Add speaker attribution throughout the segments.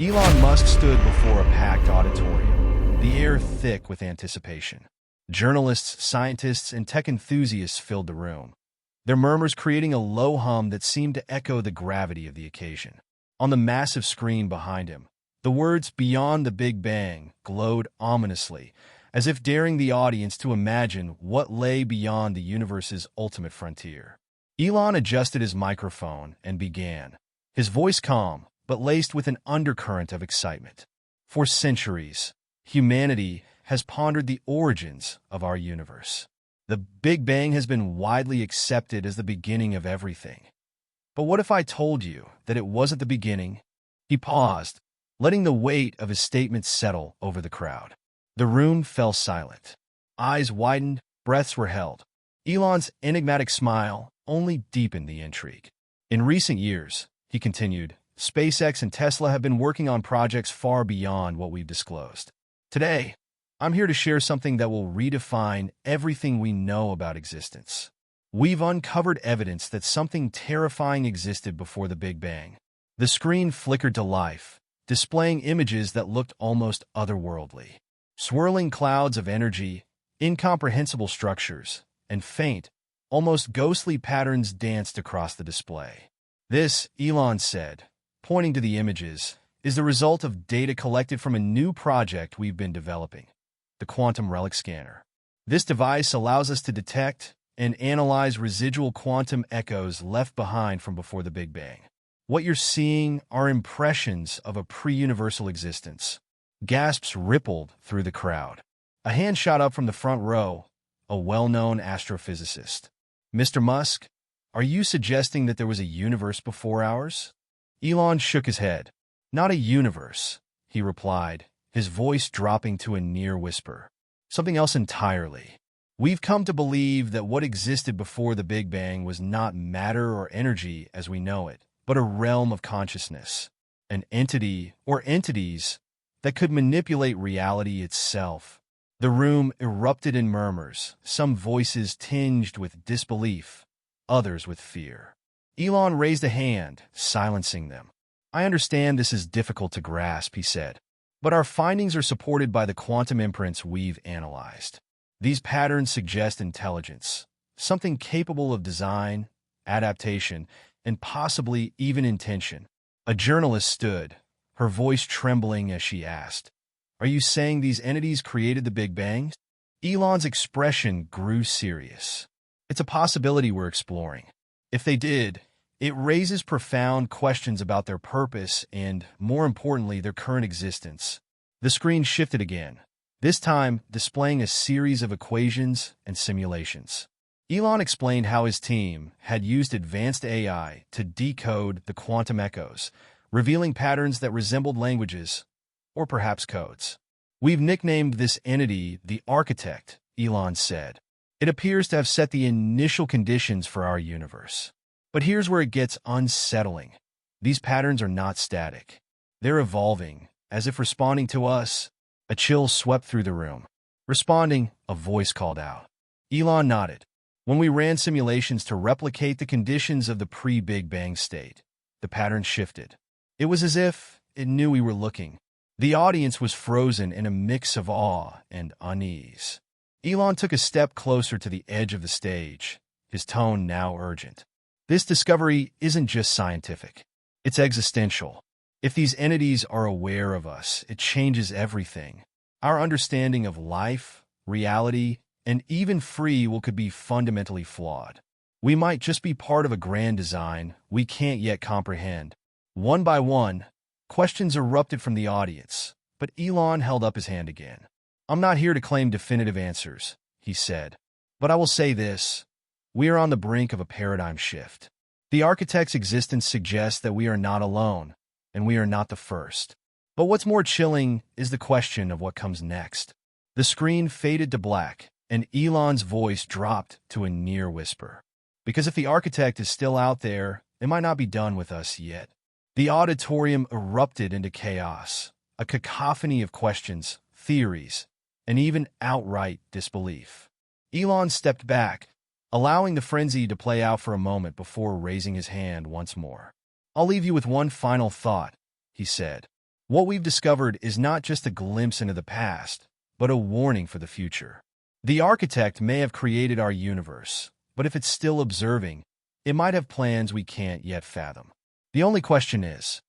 Speaker 1: Elon Musk stood before a packed auditorium, the air thick with anticipation. Journalists, scientists, and tech enthusiasts filled the room, their murmurs creating a low hum that seemed to echo the gravity of the occasion. On the massive screen behind him, the words "Beyond the Big Bang" glowed ominously, as if daring the audience to imagine what lay beyond the universe's ultimate frontier. Elon adjusted his microphone and began, his voice calm, but laced with an undercurrent of excitement. For centuries, humanity has pondered the origins of our universe. The Big Bang has been widely accepted as the beginning of everything. But what if I told you that it wasn't the beginning? He paused, letting the weight of his statement settle over the crowd. The room fell silent. Eyes widened, breaths were held. Elon's enigmatic smile only deepened the intrigue. In recent years, he continued, SpaceX and Tesla have been working on projects far beyond what we've disclosed. Today, I'm here to share something that will redefine everything we know about existence. We've uncovered evidence that something terrifying existed before the Big Bang. The screen flickered to life, displaying images that looked almost otherworldly. Swirling clouds of energy, incomprehensible structures, and faint, almost ghostly patterns danced across the display. This, Elon said, pointing to the images, is the result of data collected from a new project we've been developing, the quantum relic scanner. This device allows us to detect and analyze residual quantum echoes left behind from before the Big Bang. What you're seeing are impressions of a pre-universal existence. Gasps rippled through the crowd. A hand shot up from the front row, a well-known astrophysicist. Mr. Musk, are you suggesting that there was a universe before ours? Elon shook his head. Not a universe, he replied, his voice dropping to a near whisper. Something else entirely. We've come to believe that what existed before the Big Bang was not matter or energy as we know it, but a realm of consciousness, an entity or entities that could manipulate reality itself. The room erupted in murmurs, some voices tinged with disbelief, others with fear. Elon raised a hand, silencing them. I understand this is difficult to grasp, he said, but our findings are supported by the quantum imprints we've analyzed. These patterns suggest intelligence, something capable of design, adaptation, and possibly even intention. A journalist stood, her voice trembling as she asked, Are you saying these entities created the Big Bang? Elon's expression grew serious. It's a possibility we're exploring. If they did, it raises profound questions about their purpose and, more importantly, their current existence. The screen shifted again, this time displaying a series of equations and simulations. Elon explained how his team had used advanced AI to decode the quantum echoes, revealing patterns that resembled languages, or perhaps codes. We've nicknamed this entity the architect, Elon said. It appears to have set the initial conditions for our universe. But here's where it gets unsettling. These patterns are not static. They're evolving, as if responding to us. A chill swept through the room. Responding, a voice called out. Elon nodded. When we ran simulations to replicate the conditions of the pre-Big Bang state, the pattern shifted. It was as if it knew we were looking. The audience was frozen in a mix of awe and unease. Elon took a step closer to the edge of the stage, his tone now urgent. This discovery isn't just scientific. It's existential. If these entities are aware of us, it changes everything. Our understanding of life, reality, and even free will could be fundamentally flawed. We might just be part of a grand design we can't yet comprehend. One by one, questions erupted from the audience, but Elon held up his hand again. I'm not here to claim definitive answers, he said, but I will say this. We are on the brink of a paradigm shift. The architect's existence suggests that we are not alone, and we are not the first. But what's more chilling is the question of what comes next. The screen faded to black, and Elon's voice dropped to a near whisper. Because if the architect is still out there, it might not be done with us yet. The auditorium erupted into chaos, a cacophony of questions, theories, and even outright disbelief. Elon stepped back, allowing the frenzy to play out for a moment before raising his hand once more. I'll leave you with one final thought, he said. What we've discovered is not just a glimpse into the past, but a warning for the future. The architect may have created our universe, but if it's still observing, it might have plans we can't yet fathom. The only question is,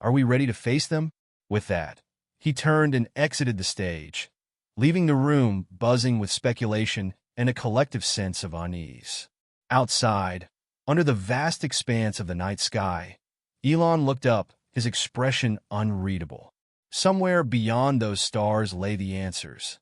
Speaker 1: are we ready to face them? With that, he turned and exited the stage, leaving the room buzzing with speculation and a collective sense of unease. Outside, under the vast expanse of the night sky, Elon looked up, his expression unreadable. Somewhere beyond those stars lay the answers,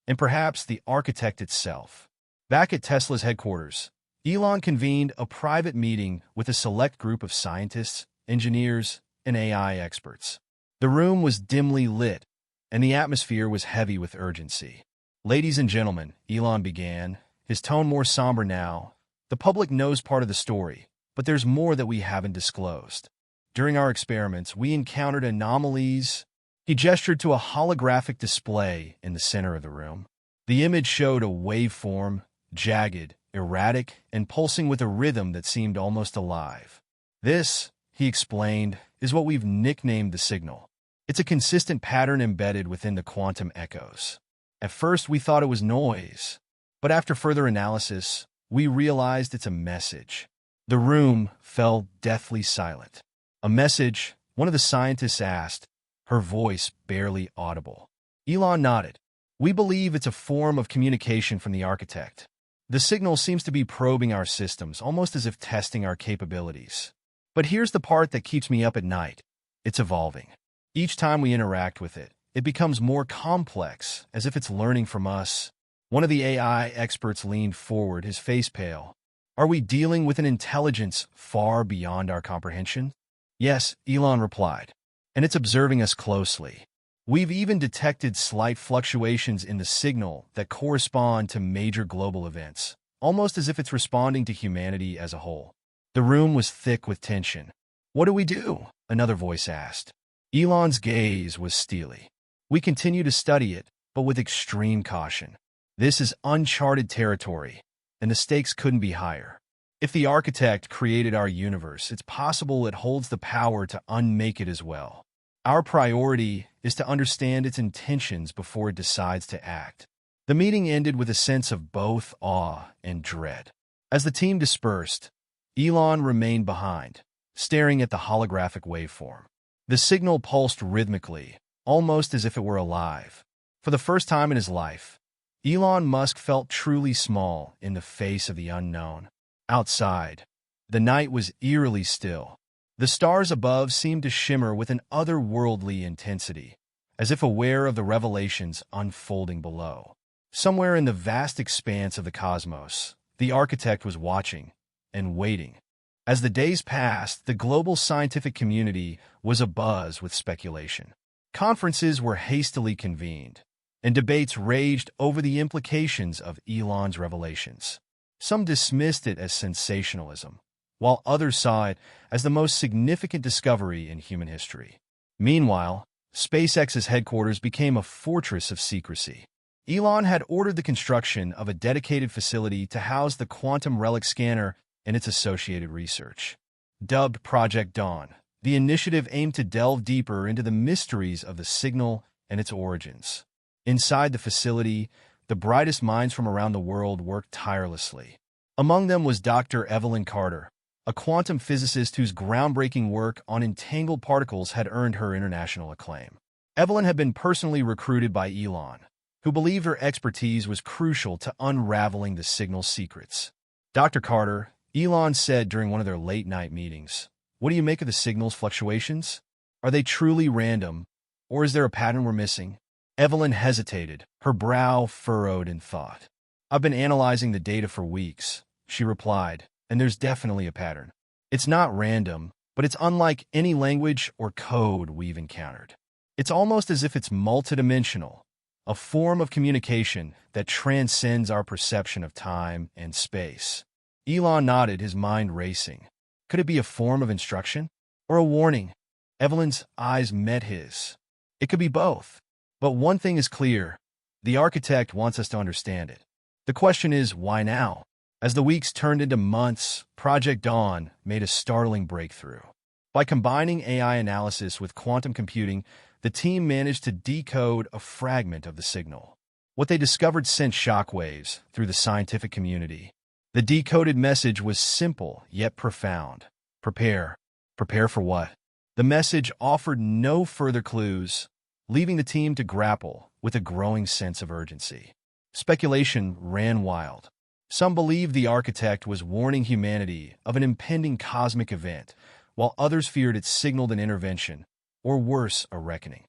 Speaker 1: and perhaps the architect itself. Back at Tesla's headquarters, Elon convened a private meeting with a select group of scientists, engineers, and AI experts. The room was dimly lit, and the atmosphere was heavy with urgency. "Ladies and gentlemen," Elon began, his tone more somber now, "the public knows part of the story, but there's more that we haven't disclosed. During our experiments, we encountered anomalies." He gestured to a holographic display in the center of the room. The image showed a waveform, jagged, erratic, and pulsing with a rhythm that seemed almost alive. "This," he explained, "is what we've nicknamed the signal. It's a consistent pattern embedded within the quantum echoes. At first, we thought it was noise, but after further analysis, we realized it's a message." The room fell deathly silent. "A message?" one of the scientists asked, her voice barely audible. Elon nodded. "We believe it's a form of communication from the architect. The signal seems to be probing our systems, almost as if testing our capabilities. But here's the part that keeps me up at night. It's evolving. Each time we interact with it, it becomes more complex, as if it's learning from us." One of the AI experts leaned forward, his face pale. "Are we dealing with an intelligence far beyond our comprehension?" "Yes," Elon replied, "and it's observing us closely. We've even detected slight fluctuations in the signal that correspond to major global events, almost as if it's responding to humanity as a whole." The room was thick with tension. "What do we do?" another voice asked. Elon's gaze was steely. "We continue to study it, but with extreme caution. This is uncharted territory, and the stakes couldn't be higher. If the architect created our universe, it's possible it holds the power to unmake it as well. Our priority is to understand its intentions before it decides to act." The meeting ended with a sense of both awe and dread. As the team dispersed, Elon remained behind, staring at the holographic waveform. The signal pulsed rhythmically, almost as if it were alive. For the first time in his life, Elon Musk felt truly small in the face of the unknown. Outside, the night was eerily still. The stars above seemed to shimmer with an otherworldly intensity, as if aware of the revelations unfolding below. Somewhere in the vast expanse of the cosmos, the architect was watching and waiting. As the days passed, the global scientific community was abuzz with speculation. Conferences were hastily convened, and debates raged over the implications of Elon's revelations. Some dismissed it as sensationalism, while others saw it as the most significant discovery in human history. Meanwhile, SpaceX's headquarters became a fortress of secrecy. Elon had ordered the construction of a dedicated facility to house the quantum relic scanner and its associated research. Dubbed Project Dawn, the initiative aimed to delve deeper into the mysteries of the signal and its origins. Inside the facility, the brightest minds from around the world worked tirelessly. Among them was Dr. Evelyn Carter, a quantum physicist whose groundbreaking work on entangled particles had earned her international acclaim. Evelyn had been personally recruited by Elon, who believed her expertise was crucial to unraveling the signal's secrets. "Dr. Carter," Elon said during one of their late-night meetings, "what do you make of the signal's fluctuations? Are they truly random, or is there a pattern we're missing?" Evelyn hesitated, her brow furrowed in thought. "I've been analyzing the data for weeks," she replied, "and there's definitely a pattern. It's not random, but it's unlike any language or code we've encountered. It's almost as if it's multidimensional, a form of communication that transcends our perception of time and space." Elon nodded, his mind racing. Could it be a form of instruction? Or a warning? Evelyn's eyes met his. It could be both. But one thing is clear. The architect wants us to understand it. The question is, why now? As the weeks turned into months, Project Dawn made a startling breakthrough. By combining AI analysis with quantum computing, the team managed to decode a fragment of the signal. What they discovered sent shockwaves through the scientific community. The decoded message was simple yet profound. Prepare. Prepare for what? The message offered no further clues, leaving the team to grapple with a growing sense of urgency. Speculation ran wild. Some believed the architect was warning humanity of an impending cosmic event, while others feared it signaled an intervention, or worse, a reckoning.